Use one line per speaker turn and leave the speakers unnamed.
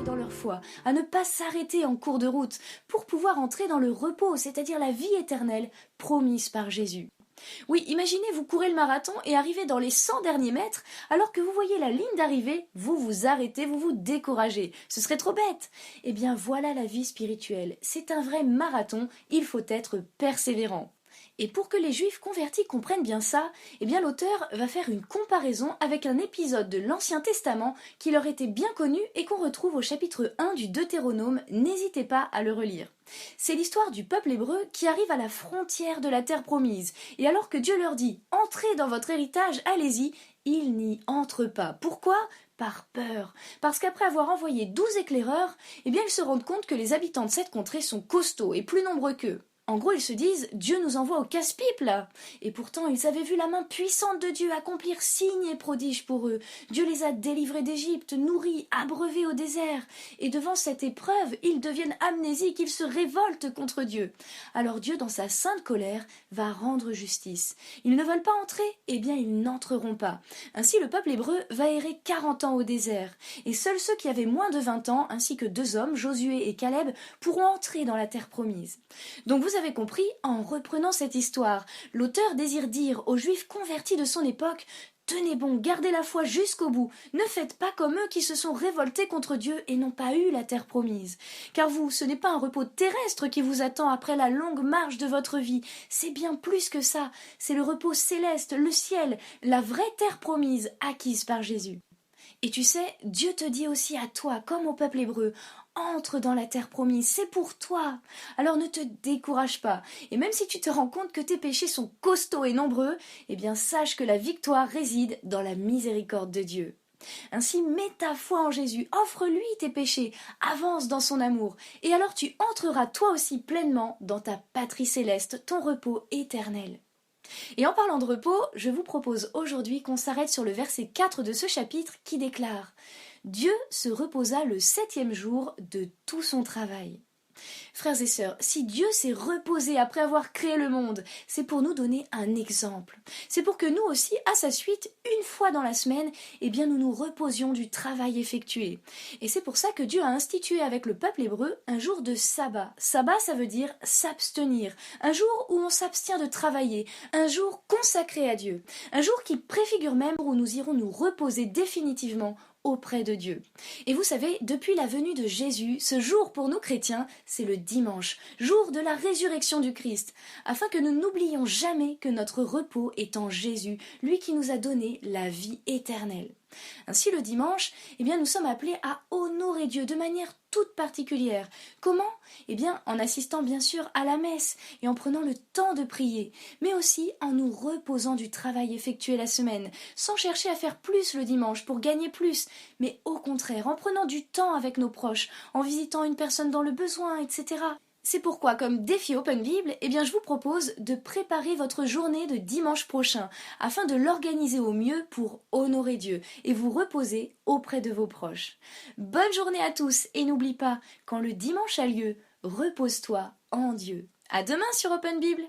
Dans leur foi, à ne pas s'arrêter en cours de route pour pouvoir entrer dans le repos, c'est-à-dire la vie éternelle promise par Jésus. Oui, imaginez, vous courez le marathon et arrivez dans les 100 derniers mètres, alors que vous voyez la ligne d'arrivée, vous vous arrêtez, vous vous découragez. Ce serait trop bête. Eh bien voilà la vie spirituelle. C'est un vrai marathon, il faut être persévérant. Et pour que les juifs convertis comprennent bien ça, eh bien l'auteur va faire une comparaison avec un épisode de l'Ancien Testament qui leur était bien connu et qu'on retrouve au chapitre 1 du Deutéronome. N'hésitez pas à le relire. C'est l'histoire du peuple hébreu qui arrive à la frontière de la terre promise. Et alors que Dieu leur dit « Entrez dans votre héritage, allez-y », ils n'y entrent pas. Pourquoi ? Par peur. Parce qu'après avoir envoyé 12 éclaireurs, eh bien ils se rendent compte que les habitants de cette contrée sont costauds et plus nombreux qu'eux. En gros, ils se disent « Dieu nous envoie au casse-pipe, là !» Et pourtant, ils avaient vu la main puissante de Dieu accomplir signes et prodiges pour eux. Dieu les a délivrés d'Égypte, nourris, abreuvés au désert. Et devant cette épreuve, ils deviennent amnésiques, ils se révoltent contre Dieu. Alors Dieu, dans sa sainte colère, va rendre justice. Ils ne veulent pas entrer, eh bien ils n'entreront pas. Ainsi, le peuple hébreu va errer 40 ans au désert. Et seuls ceux qui avaient moins de 20 ans, ainsi que 2 hommes, Josué et Caleb, pourront entrer dans la terre promise. Donc vous avez compris, en reprenant cette histoire, l'auteur désire dire aux Juifs convertis de son époque « Tenez bon, gardez la foi jusqu'au bout, ne faites pas comme eux qui se sont révoltés contre Dieu et n'ont pas eu la terre promise. Car vous, ce n'est pas un repos terrestre qui vous attend après la longue marche de votre vie, c'est bien plus que ça, c'est le repos céleste, le ciel, la vraie terre promise acquise par Jésus. » Et tu sais, Dieu te dit aussi à toi, comme au peuple hébreu, entre dans la terre promise, c'est pour toi. Alors ne te décourage pas. Et même si tu te rends compte que tes péchés sont costauds et nombreux, eh bien sache que la victoire réside dans la miséricorde de Dieu. Ainsi, mets ta foi en Jésus, offre-lui tes péchés, avance dans son amour, et alors tu entreras toi aussi pleinement dans ta patrie céleste, ton repos éternel. Et en parlant de repos, je vous propose aujourd'hui qu'on s'arrête sur le verset 4 de ce chapitre qui déclare « Dieu se reposa le 7e jour de tout son travail ». Frères et sœurs, si Dieu s'est reposé après avoir créé le monde, c'est pour nous donner un exemple. C'est pour que nous aussi, à sa suite, une fois dans la semaine, eh bien nous nous reposions du travail effectué. Et c'est pour ça que Dieu a institué avec le peuple hébreu un jour de sabbat. Sabbat, ça veut dire s'abstenir. Un jour où on s'abstient de travailler. Un jour consacré à Dieu. Un jour qui préfigure même où nous irons nous reposer définitivement auprès de Dieu. Et vous savez, depuis la venue de Jésus, ce jour pour nous chrétiens, c'est le dimanche, jour de la résurrection du Christ, afin que nous n'oublions jamais que notre repos est en Jésus, lui qui nous a donné la vie éternelle. Ainsi, le dimanche, eh bien, nous sommes appelés à honorer Dieu de manière toute particulière. Comment ? Eh bien, en assistant bien sûr à la messe et en prenant le temps de prier, mais aussi en nous reposant du travail effectué la semaine, sans chercher à faire plus le dimanche pour gagner plus, mais au contraire, en prenant du temps avec nos proches, en visitant une personne dans le besoin, etc. C'est pourquoi, comme défi Open Bible, eh bien, je vous propose de préparer votre journée de dimanche prochain, afin de l'organiser au mieux pour honorer Dieu et vous reposer auprès de vos proches. Bonne journée à tous et n'oublie pas, quand le dimanche a lieu, repose-toi en Dieu. À demain sur Open Bible.